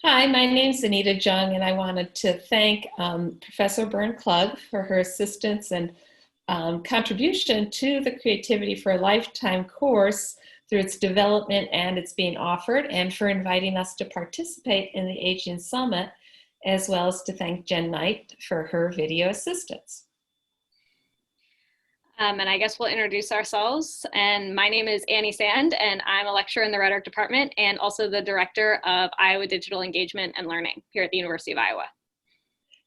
Hi, my name's Anita Jung, and I wanted to thank Professor Byrne Klug for her assistance and contribution to the Creativity for a Lifetime course through its development and its being offered, and for inviting us to participate in the Aging Summit, as well as to thank Jen Knight for her video assistance. And I guess we'll introduce ourselves. And my name is Annie Sand, and I'm a lecturer in the Rhetoric department and also the director of Iowa Digital Engagement and Learning here at the University of Iowa.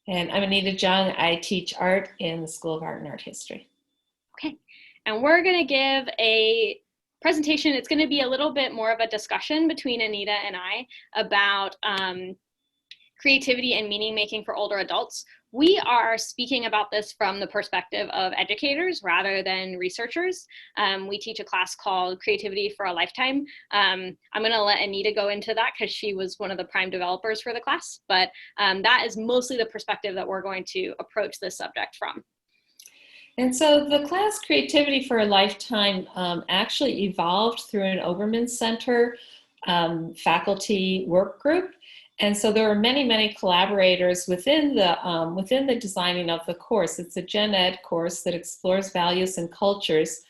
And I'm Anita Jung. I teach art in the School of Art and Art History. Okay, and we're going to give a presentation. It's going to be a little bit more of a discussion between Anita and I about creativity and meaning making for older adults. We are speaking about this from the perspective of educators rather than researchers. We teach a class called Creativity for a Lifetime. I'm going to let Anita go into that because she was one of the prime developers for the class, but that is mostly the perspective that we're going to approach this subject from. And so the class Creativity for a Lifetime actually evolved through an Obermann Center faculty work group. And so there are many, many collaborators within the designing of the course. It's a gen ed course that explores values and cultures,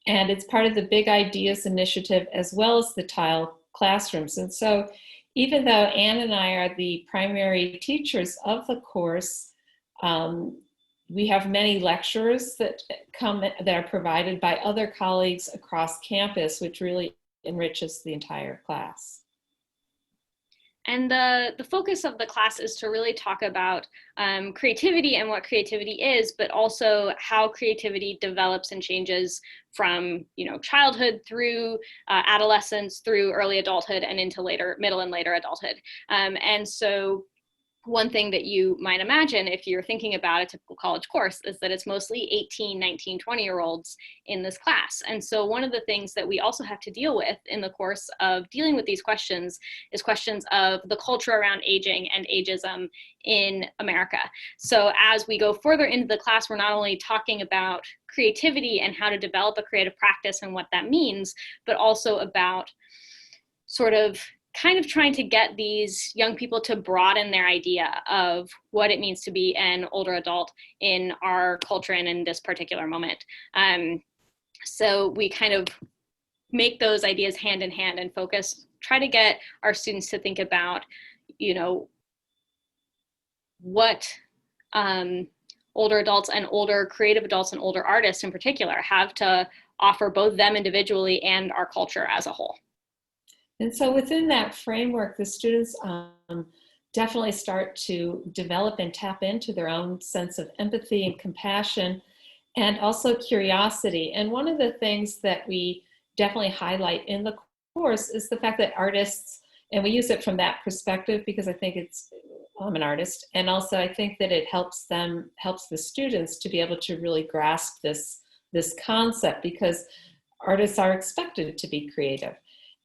and it's part of the Big Ideas initiative as well as the tile classrooms. And so even though Anne and I are the primary teachers of the course, we have many lecturers that are provided by other colleagues across campus, which really enriches the entire class. And the focus of the class is to really talk about creativity and what creativity is, but also how creativity develops and changes from childhood through adolescence, through early adulthood, and into middle and later adulthood. And so one thing that you might imagine if you're thinking about a typical college course is that it's mostly 18, 19, 20-year-olds in this class. And so one of the things that we also have to deal with in the course of dealing with these questions is questions of the culture around aging and ageism in America. So as we go further into the class, we're not only talking about creativity and how to develop a creative practice and what that means, but also about sort of kind of trying to get these young people to broaden their idea of what it means to be an older adult in our culture and in this particular moment. So we kind of make those ideas hand in hand and try to get our students to think about, what older adults and older creative adults and older artists in particular have to offer both them individually and our culture as a whole. And so within that framework, the students definitely start to develop and tap into their own sense of empathy and compassion, and also curiosity. And one of the things that we definitely highlight in the course is the fact that artists, and we use it from that perspective because I think I'm an artist, and also I think that it helps the students to be able to really grasp this concept, because artists are expected to be creative.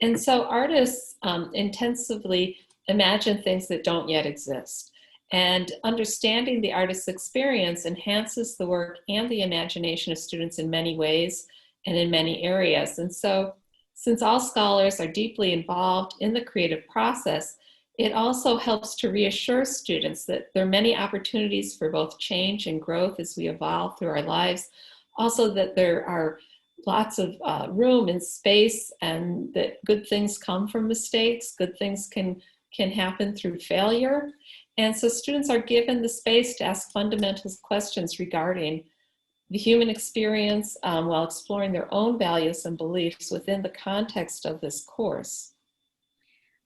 And so artists intensively imagine things that don't yet exist. And understanding the artist's experience enhances the work and the imagination of students in many ways and in many areas. And so since all scholars are deeply involved in the creative process, it also helps to reassure students that there are many opportunities for both change and growth as we evolve through our lives. Also that there are lots of room and space, and that good things come from mistakes, good things can happen through failure. And so students are given the space to ask fundamental questions regarding the human experience while exploring their own values and beliefs within the context of this course.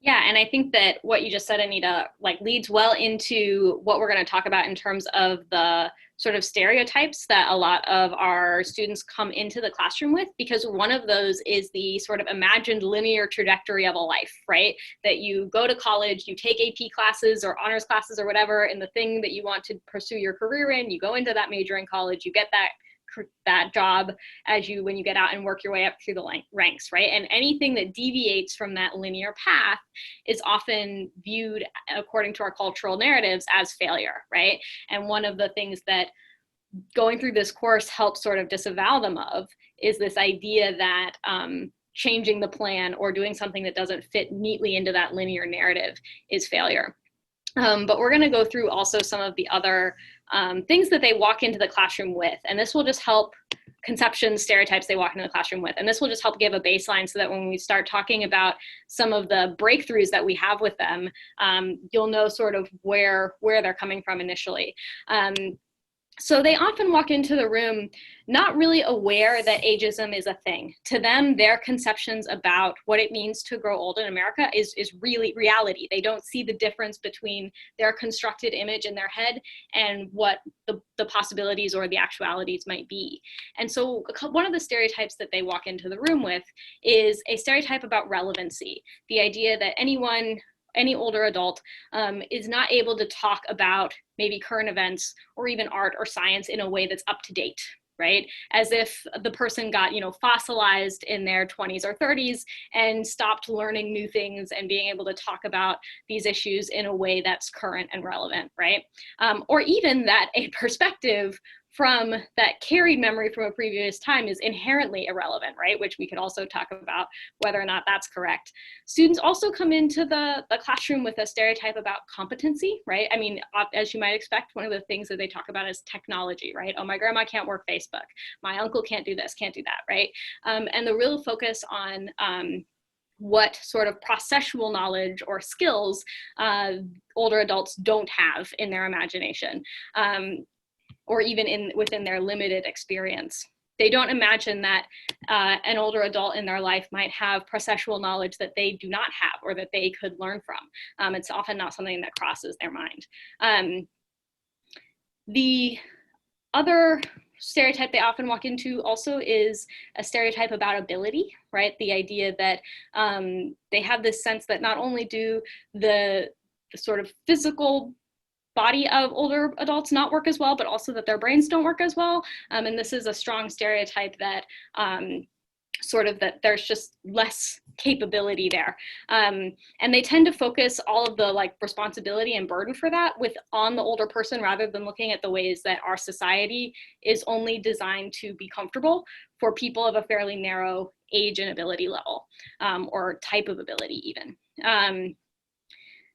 Yeah, and I think that what you just said, Anita, leads well into what we're going to talk about in terms of the sort of stereotypes that a lot of our students come into the classroom with, because one of those is the sort of imagined linear trajectory of a life, right? That you go to college, you take AP classes or honors classes or whatever, and the thing that you want to pursue your career in, you go into that major in college, you get that job when you get out and work your way up through the ranks, right? And anything that deviates from that linear path is often viewed, according to our cultural narratives, as failure, right? And one of the things that going through this course helps sort of disavow them of is this idea that changing the plan or doing something that doesn't fit neatly into that linear narrative is failure. But we're going to go through also some of the other things that they walk into the classroom with, and this will just help conceptions, stereotypes they walk into the classroom with. And this will just help give a baseline so that when we start talking about some of the breakthroughs that we have with them, you'll know sort of where they're coming from initially. So they often walk into the room not really aware that ageism is a thing. To them, their conceptions about what it means to grow old in America is really reality. They don't see the difference between their constructed image in their head and what the possibilities or the actualities might be. And so one of the stereotypes that they walk into the room with is a stereotype about relevancy. The idea that any older adult is not able to talk about maybe current events or even art or science in a way that's up to date, right? As if the person got, fossilized in their 20s or 30s and stopped learning new things and being able to talk about these issues in a way that's current and relevant, right? Or even that a perspective from that carried memory from a previous time is inherently irrelevant, right? Which we could also talk about whether or not that's correct. Students also come into the classroom with a stereotype about competency, right? I mean, as you might expect, one of the things that they talk about is technology, right? Oh, my grandma can't work Facebook. My uncle can't do this, can't do that, right? And the real focus on what sort of processual knowledge or skills older adults don't have in their imagination. Or even within their limited experience. They don't imagine that an older adult in their life might have processual knowledge that they do not have or that they could learn from. It's often not something that crosses their mind. The other stereotype they often walk into also is a stereotype about ability, right? The idea that they have this sense that not only do the sort of physical body of older adults not work as well, but also that their brains don't work as well. And this is a strong stereotype that that there's just less capability there. And they tend to focus all of the responsibility and burden for that on the older person rather than looking at the ways that our society is only designed to be comfortable for people of a fairly narrow age and ability level, or type of ability even.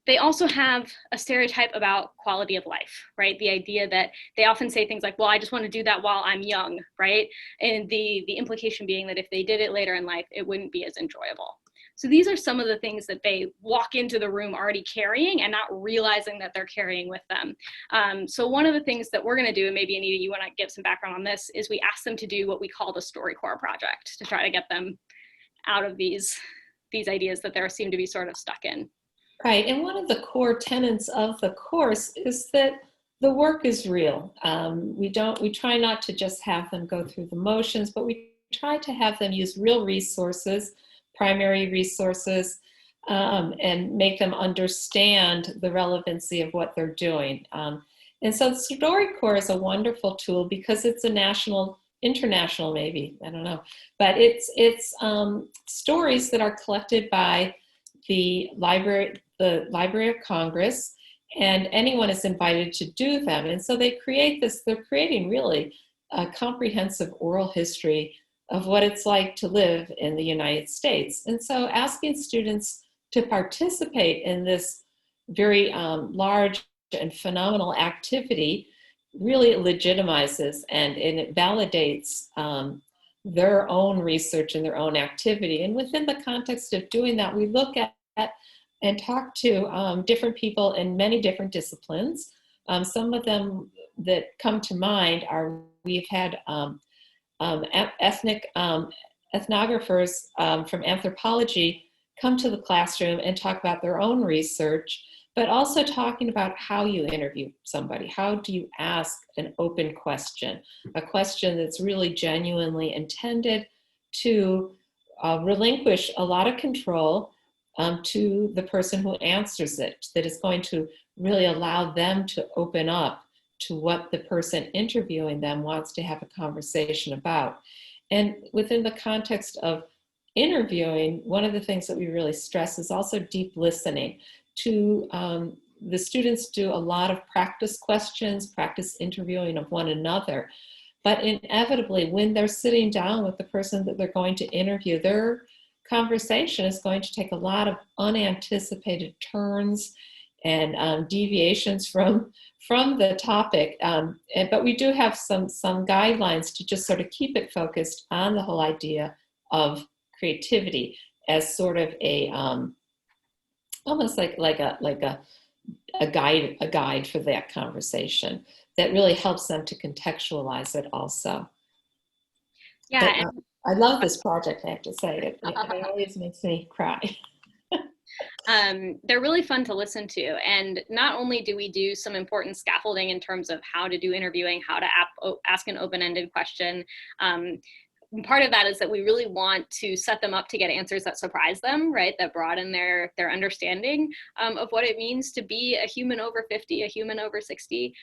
They also have a stereotype about quality of life, right? The idea that they often say things like, well, I just want to do that while I'm young, right? And the implication being that if they did it later in life, it wouldn't be as enjoyable. So these are some of the things that they walk into the room already carrying and not realizing that they're carrying with them. So one of the things that we're going to do, and maybe Anita, you want to give some background on this, is we ask them to do what we call the Storycorps Project to try to get them out of these ideas that they seem to be sort of stuck in. Right, and one of the core tenets of the course is that the work is real. We try not to just have them go through the motions, but we try to have them use real resources, primary resources, and make them understand the relevancy of what they're doing. And so the Storycorps is a wonderful tool because it's a international maybe, I don't know, but it's stories that are collected by the Library of Congress, and anyone is invited to do them. And so they're creating really a comprehensive oral history of what it's like to live in the United States. And so asking students to participate in this very large and phenomenal activity really legitimizes and it validates their own research and their own activity. And within the context of doing that, we look at and talk to different people in many different disciplines. Some of them that come to mind are, we've had ethnographers from anthropology come to the classroom and talk about their own research, but also talking about how you interview somebody. How do you ask an open question, a question that's really genuinely intended to relinquish a lot of control to the person who answers it, that is going to really allow them to open up to what the person interviewing them wants to have a conversation about. And within the context of interviewing, one of the things that we really stress is also deep listening. The students do a lot of practice questions, practice interviewing of one another, but inevitably when they're sitting down with the person that they're going to interview, they're conversation is going to take a lot of unanticipated turns and deviations from the topic. But we do have some guidelines to just sort of keep it focused on the whole idea of creativity as sort of a almost like a guide for that conversation that really helps them to contextualize it also. Yeah. But, I love this project, I have to say. It always makes me cry. They're really fun to listen to. And not only do we do some important scaffolding in terms of how to do interviewing, how to ask an open-ended question, part of that is that we really want to set them up to get answers that surprise them, right? That broaden their understanding of what it means to be a human over 50, a human over 60.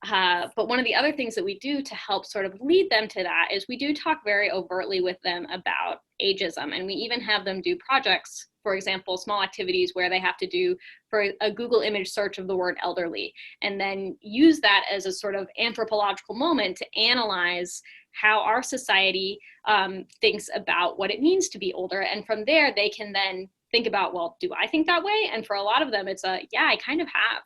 But one of the other things that we do to help sort of lead them to that is we do talk very overtly with them about ageism. And we even have them do projects, for example, small activities where they have to do for a Google image search of the word elderly, and then use that as a sort of anthropological moment to analyze how our society thinks about what it means to be older. And from there, they can then think about, well, do I think that way? And for a lot of them, it's yeah, I kind of have.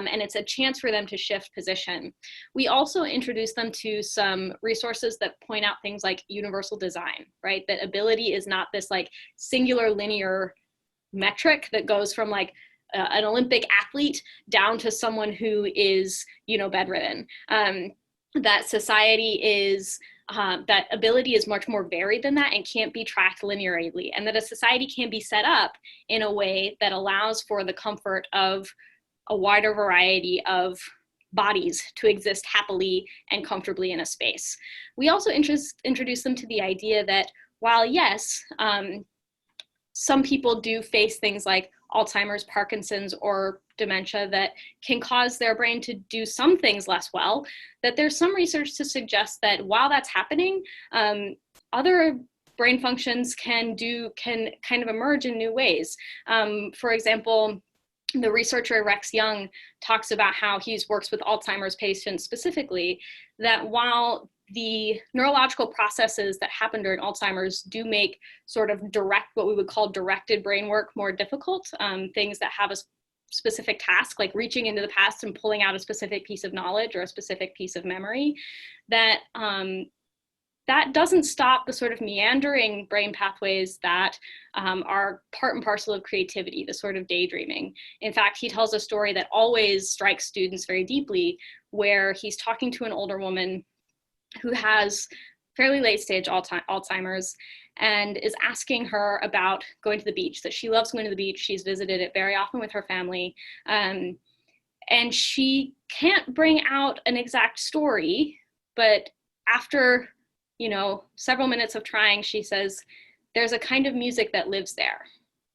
And it's a chance for them to shift position. We also introduce them to some resources that point out things like universal design, right? That ability is not this like singular linear metric that goes from like an Olympic athlete down to someone who is, bedridden. That society is that ability is much more varied than that and can't be tracked linearly, and that a society can be set up in a way that allows for the comfort of a wider variety of bodies to exist happily and comfortably in a space. We also introduce them to the idea that while yes, some people do face things like Alzheimer's, Parkinson's, or dementia that can cause their brain to do some things less well, that there's some research to suggest that while that's happening, other brain functions can kind of emerge in new ways. For example, the researcher Rex Young talks about how he works with Alzheimer's patients specifically, that while the neurological processes that happen during Alzheimer's do make sort of what we would call directed brain work more difficult, things that have a specific task, like reaching into the past and pulling out a specific piece of knowledge or a specific piece of memory, that that doesn't stop the sort of meandering brain pathways that are part and parcel of creativity, the sort of daydreaming. In fact, he tells a story that always strikes students very deeply, where he's talking to an older woman who has fairly late stage Alzheimer's and is asking her about going to the beach, that she loves going to the beach. She's visited it very often with her family. And she can't bring out an exact story, but after, several minutes of trying, she says, there's a kind of music that lives there,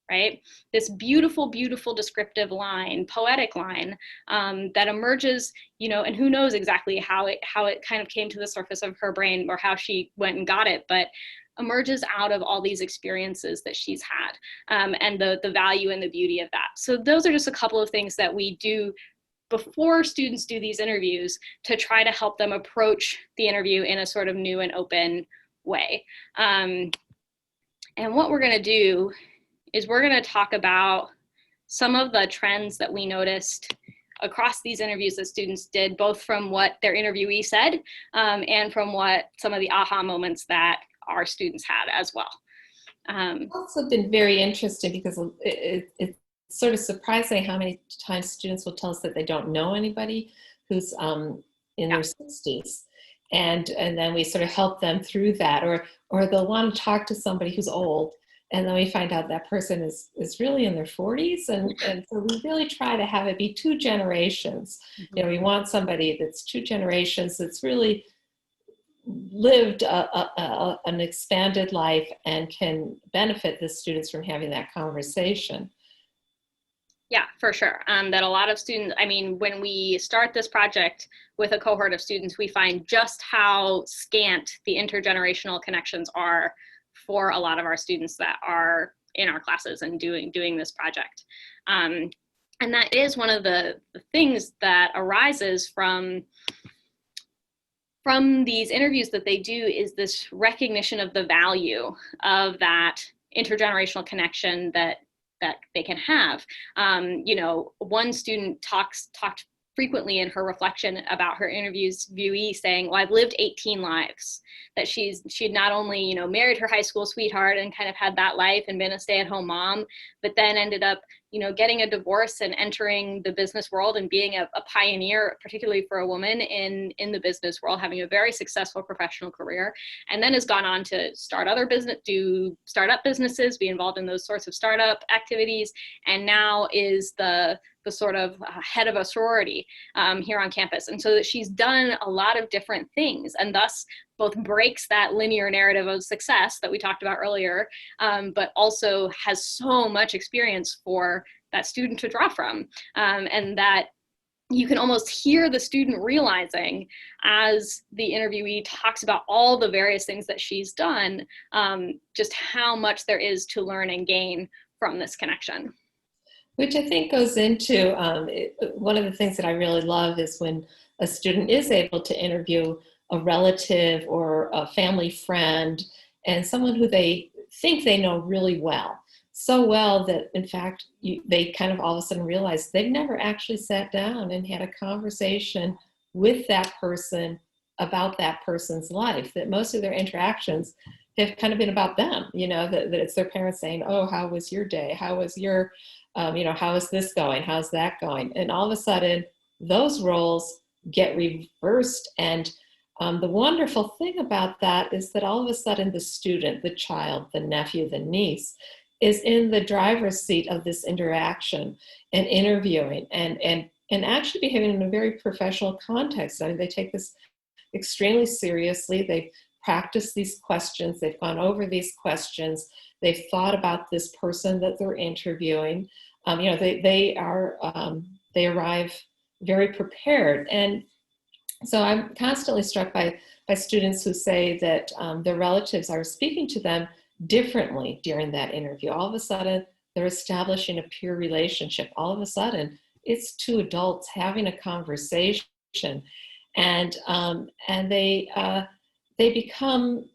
right? This beautiful, beautiful descriptive line, poetic line that emerges, and who knows exactly how it kind of came to the surface of her brain or how she went and got it, but emerges out of all these experiences that she's had, and the value and the beauty of that. So those are just a couple of things that we do before students do these interviews to try to help them approach the interview in a sort of new and open way. And what we're going to do is we're going to talk about some of the trends that we noticed across these interviews that students did, both from what their interviewee said and from what some of the aha moments that our students had as well. It's also been very interesting because it's sort of surprising how many times students will tell us that they don't know anybody who's in their 60s. And then we sort of help them through that, or they'll want to talk to somebody who's old, and then we find out that person is really in their 40s, and so we really try to have it be two generations. Mm-hmm. We want somebody that's two generations, that's really lived an expanded life and can benefit the students from having that conversation. Yeah, for sure. That a lot of students, when we start this project with a cohort of students, we find just how scant the intergenerational connections are for a lot of our students that are in our classes and doing this project. And that is one of the things that arises from from these interviews that they do is this recognition of the value of that intergenerational connection that they can have. One student talked frequently in her reflection about her interviewee saying, well, I've lived 18 lives, that she'd not only, married her high school sweetheart and kind of had that life and been a stay-at-home mom, but then ended up, getting a divorce and entering the business world and being a pioneer, particularly for a woman in the business world, having a very successful professional career, and then has gone on to start other business, do startup businesses, be involved in those sorts of startup activities, and now is the sort of head of a sorority here on campus. And so that she's done a lot of different things, and thus both breaks that linear narrative of success that we talked about earlier, but also has so much experience for that student to draw from. And that you can almost hear the student realizing, as the interviewee talks about all the various things that she's done, just how much there is to learn and gain from this connection. Which I think goes into, one of the things that I really love is when a student is able to interview a relative or a family friend and someone who they think they know really well. So well that, in fact, they kind of all of a sudden realize they've never actually sat down and had a conversation with that person about that person's life, that most of their interactions have kind of been about them, that it's their parents saying, oh, how was your day? How was your, how is this going? How's that going? And all of a sudden, those roles get reversed. And the wonderful thing about that is that all of a sudden the student, the child, the nephew, the niece is in the driver's seat of this interaction and interviewing and actually behaving in a very professional context. I mean, they take this extremely seriously. They've practiced these questions. They've gone over these questions. They've thought about this person that they're interviewing. They arrive very prepared. And so I'm constantly struck by students who say that their relatives are speaking to them differently during that interview. All of a sudden, they're establishing a peer relationship. All of a sudden, it's two adults having a conversation, and they become,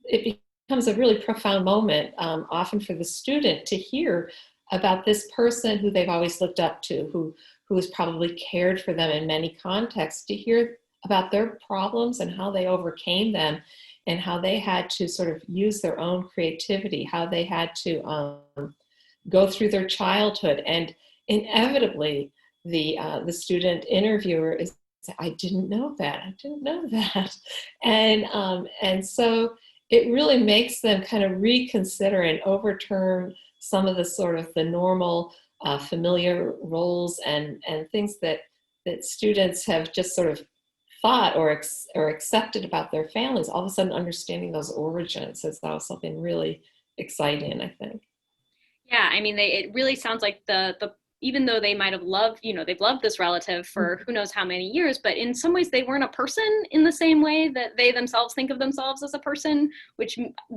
it becomes a really profound moment, often for the student, to hear about this person who they've always looked up to, who has probably cared for them in many contexts, to hear about their problems and how they overcame them, and how they had to sort of use their own creativity, how they had to go through their childhood. And inevitably, the student interviewer is, I didn't know that. I didn't know that. And so it really makes them kind of reconsider and overturn some of the sort of the normal familiar roles and things that students have just sort of thought or accepted about their families. All of a sudden, understanding those origins is something really exciting, I think. Yeah, I mean, it really sounds like the even though they might have loved, they've loved this relative for who knows how many years, but in some ways they weren't a person in the same way that they themselves think of themselves as a person,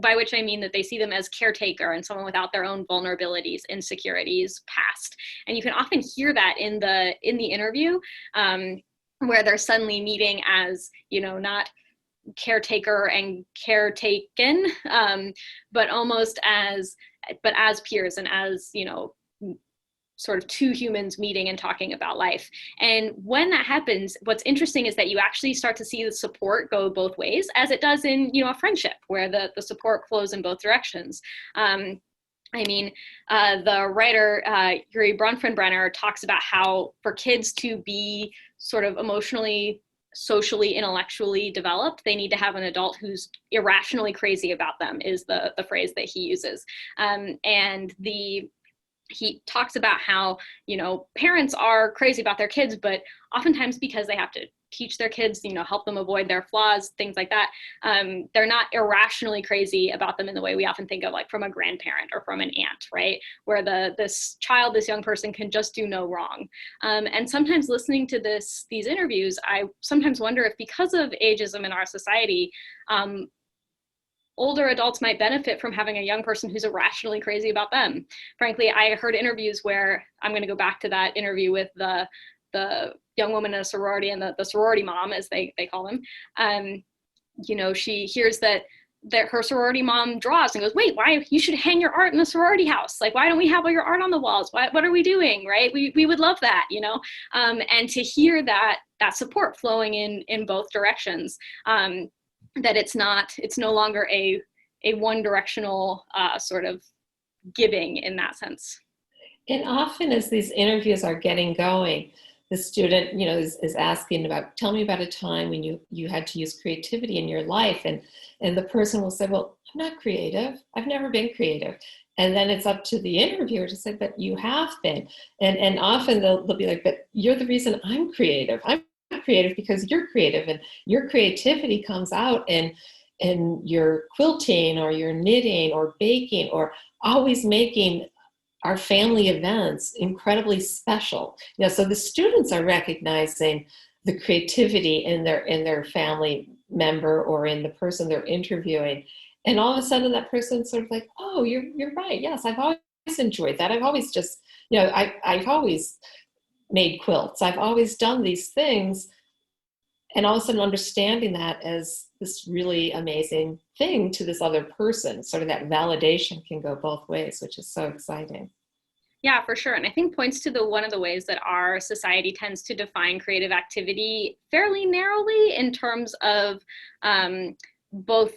by which I mean that they see them as caretaker and someone without their own vulnerabilities, insecurities, past. And you can often hear that in the interview, where they're suddenly meeting as, not caretaker and caretaken, but almost as peers and as, sort of two humans meeting and talking about life. And when that happens, what's interesting is that you actually start to see the support go both ways, as it does in, a friendship, where the support flows in both directions. The writer, Yuri Bronfenbrenner, talks about how for kids to be sort of emotionally, socially, intellectually developed, they need to have an adult who's irrationally crazy about them, is the phrase that he uses. He talks about how, parents are crazy about their kids, but oftentimes because they have to teach their kids, help them avoid their flaws, things like that, they're not irrationally crazy about them in the way we often think of, like from a grandparent or from an aunt, right? Where this young person can just do no wrong. And sometimes listening to these interviews, I sometimes wonder if, because of ageism in our society, older adults might benefit from having a young person who's irrationally crazy about them. Frankly, I heard interviews where, I'm going to go back to that interview with the the young woman in a sorority and the sorority mom, as they call them, she hears that her sorority mom draws and goes, wait, why, you should hang your art in the sorority house. Like, why don't we have all your art on the walls? What are we doing, right? We would love that, and to hear that support flowing in both directions, that it's no longer a one directional sort of giving in that sense. And often as these interviews are getting going, the student, is asking about, tell me about a time when you had to use creativity in your life. And the person will say, well, I'm not creative. I've never been creative. And then it's up to the interviewer to say, but you have been. And often they'll be like, but you're the reason I'm creative. I'm creative because you're creative, and your creativity comes out in your quilting or your knitting or baking or always making our family events incredibly special. So the students are recognizing the creativity in their family member or in the person they're interviewing. And all of a sudden that person's sort of like, oh, you're right. Yes, I've always enjoyed that. I've always just, I've always made quilts. I've always done these things. And all of a sudden understanding that as this really amazing thing to this other person, sort of that validation can go both ways, which is so exciting. Yeah, for sure. And I think points to one of the ways that our society tends to define creative activity fairly narrowly in terms of both,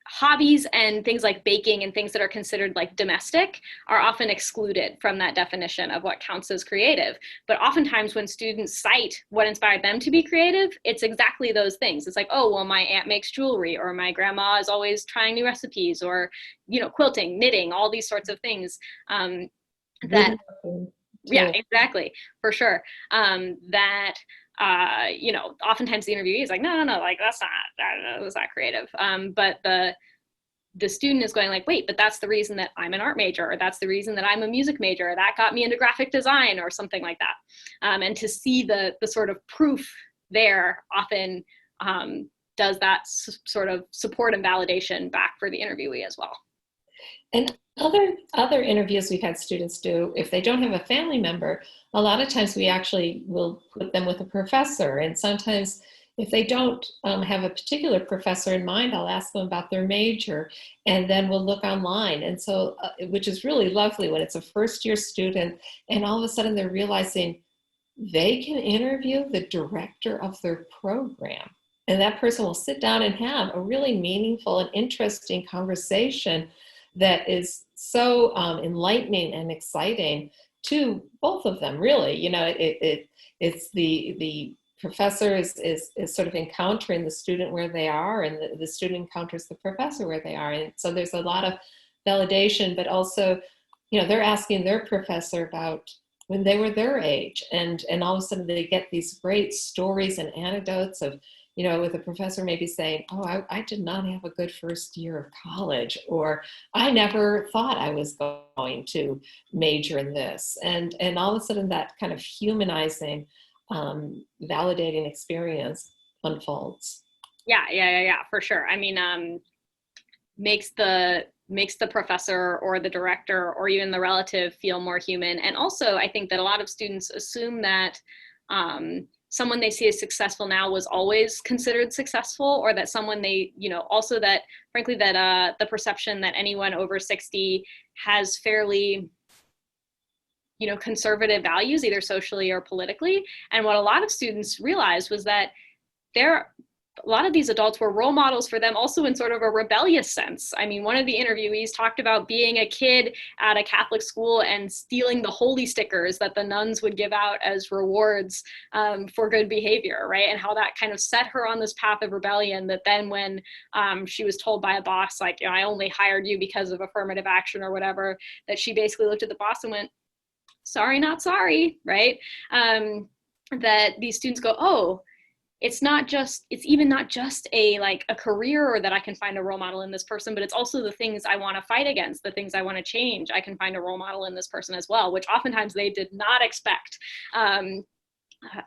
hobbies and things like baking and things that are considered like domestic are often excluded from that definition of what counts as creative. But oftentimes when students cite what inspired them to be creative, it's exactly those things. It's like, oh, well, my aunt makes jewelry, or my grandma is always trying new recipes, or, quilting, knitting, all these sorts of things that, yeah, exactly, for sure. Oftentimes the interviewee is like, no, like that's not creative. But the student is going like, wait, but that's the reason that I'm an art major, or that's the reason that I'm a music major, or that got me into graphic design, or something like that. And to see the sort of proof there often does that sort of support and validation back for the interviewee as well. And other interviews we've had students do, if they don't have a family member, a lot of times we actually will put them with a professor. And sometimes if they don't have a particular professor in mind, I'll ask them about their major, and then we'll look online. And so, which is really lovely when it's a first-year student, and all of a sudden they're realizing they can interview the director of their program. And that person will sit down and have a really meaningful and interesting conversation that is so enlightening and exciting to both of them, really. It's the professor is sort of encountering the student where they are, and the student encounters the professor where they are. And so there's a lot of validation, but also, they're asking their professor about when they were their age, and all of a sudden they get these great stories and anecdotes of, with a professor maybe saying, oh, I did not have a good first year of college, or I never thought I was going to major in this. And all of a sudden that kind of humanizing, validating experience unfolds. Yeah, for sure. I mean, makes the professor or the director or even the relative feel more human. And also, I think that a lot of students assume that someone they see as successful now was always considered successful, or that someone they, also that, frankly, that the perception that anyone over 60 has fairly, conservative values, either socially or politically. And what a lot of students realized was that a lot of these adults were role models for them also in sort of a rebellious sense. I mean, one of the interviewees talked about being a kid at a Catholic school and stealing the holy stickers that the nuns would give out as rewards for good behavior, right? And how that kind of set her on this path of rebellion, that then when she was told by a boss, like, I only hired you because of affirmative action or whatever, that she basically looked at the boss and went, sorry, not sorry, right? That these students go, oh, it's even not just a career, or that I can find a role model in this person, but it's also the things I want to fight against, the things I want to change. I can find a role model in this person as well, which oftentimes they did not expect.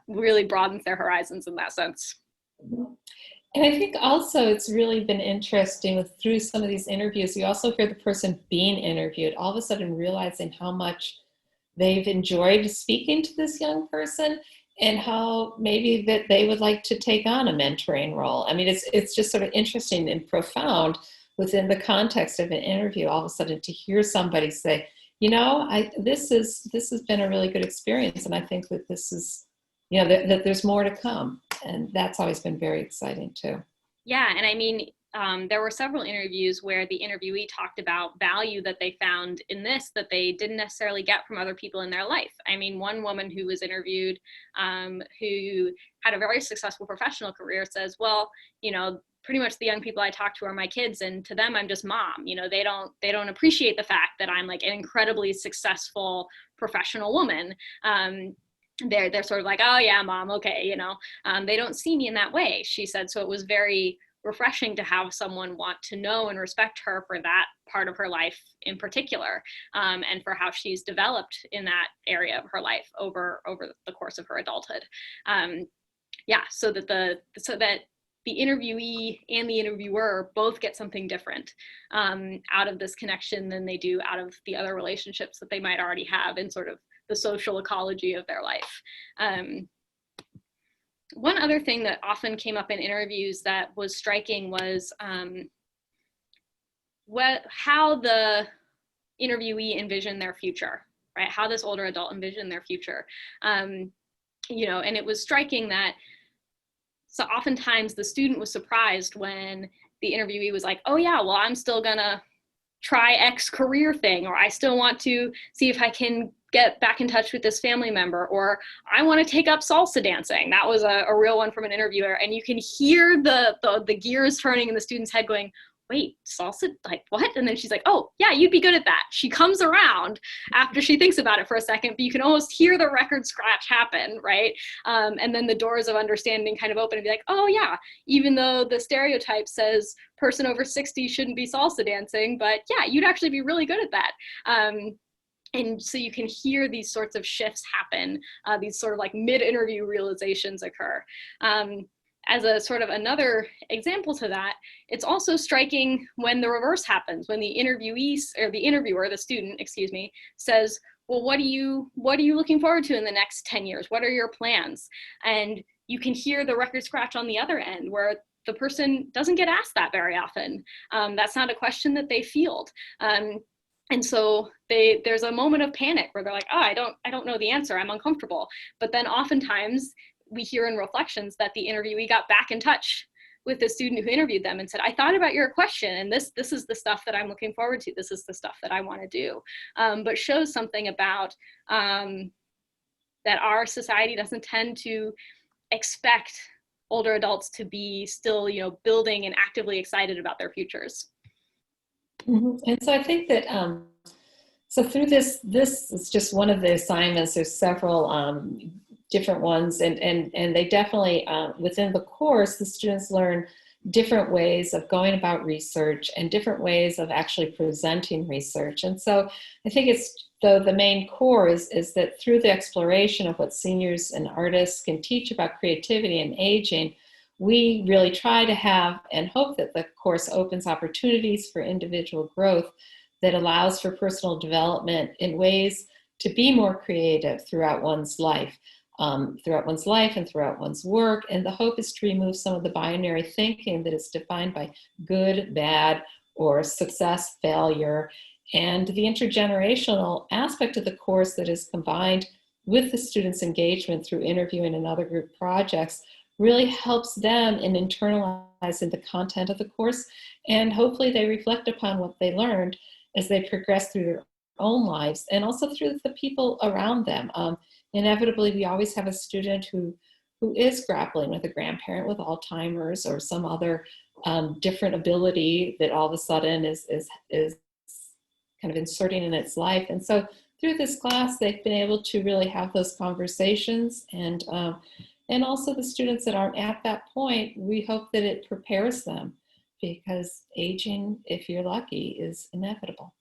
Really broadens their horizons in that sense. And I think also it's really been interesting through some of these interviews, you also hear the person being interviewed all of a sudden realizing how much they've enjoyed speaking to this young person, and how maybe that they would like to take on a mentoring role. I mean, it's just sort of interesting and profound within the context of an interview, all of a sudden to hear somebody say, this has been a really good experience, and I think that this is, that there's more to come, and that's always been very exciting too. Yeah, and I mean, there were several interviews where the interviewee talked about value that they found in this that they didn't necessarily get from other people in their life. I mean, one woman who was interviewed, who had a very successful professional career, says, well, pretty much the young people I talk to are my kids, and to them I'm just mom. They don't appreciate the fact that I'm like an incredibly successful professional woman. They're sort of like, oh yeah, mom, okay, they don't see me in that way, she said. So it was very refreshing to have someone want to know and respect her for that part of her life in particular, and for how she's developed in that area of her life over the course of her adulthood. So that the interviewee and the interviewer both get something different out of this connection than they do out of the other relationships that they might already have in sort of the social ecology of their life. One other thing that often came up in interviews that was striking was how the interviewee envisioned their future, right? How this older adult envisioned their future. And it was striking that so oftentimes the student was surprised when the interviewee was like, oh yeah, well, I'm still gonna try X career thing, or I still want to see if I can get back in touch with this family member, or I want to take up salsa dancing. That was a real one from an interviewer. And you can hear the gears turning in the student's head going, wait, salsa, like what? And then she's like, oh yeah, you'd be good at that. She comes around after she thinks about it for a second, but you can almost hear the record scratch happen, right? And then the doors of understanding kind of open and be like, oh yeah, even though the stereotype says person over 60 shouldn't be salsa dancing, but yeah, you'd actually be really good at that. And so you can hear these sorts of shifts happen, these sort of like mid-interview realizations occur. As a sort of another example to that, it's also striking when the reverse happens, when the interviewee, or the interviewer, the student, excuse me, says, well, what are you looking forward to in the next 10 years? What are your plans? And you can hear the record scratch on the other end, where the person doesn't get asked that very often. That's not a question that they field. And so there's a moment of panic where they're like, oh, I don't know the answer, I'm uncomfortable. But then oftentimes we hear in reflections that the interviewee got back in touch with the student who interviewed them and said, I thought about your question, and this is the stuff that I'm looking forward to. This is the stuff that I want to do. But shows something about that our society doesn't tend to expect older adults to be still, building and actively excited about their futures. Mm-hmm. And so I think that, so through this is just one of the assignments. There's several different ones, and they definitely, within the course, the students learn different ways of going about research and different ways of actually presenting research. And so I think the main core is that through the exploration of what seniors and artists can teach about creativity and aging, we really try to have and hope that the course opens opportunities for individual growth that allows for personal development in ways to be more creative throughout one's life. And throughout one's work. And the hope is to remove some of the binary thinking that is defined by good, bad, or success, failure, and the intergenerational aspect of the course that is combined with the students' engagement through interviewing and other group projects really helps them in internalizing the content of the course, and hopefully they reflect upon what they learned as they progress through their own lives and also through the people around them. Inevitably, we always have a student who is grappling with a grandparent with Alzheimer's or some other different ability that all of a sudden is kind of inserting in its life. And so through this class, they've been able to really have those conversations, and also the students that aren't at that point, we hope that it prepares them, because aging, if you're lucky, is inevitable.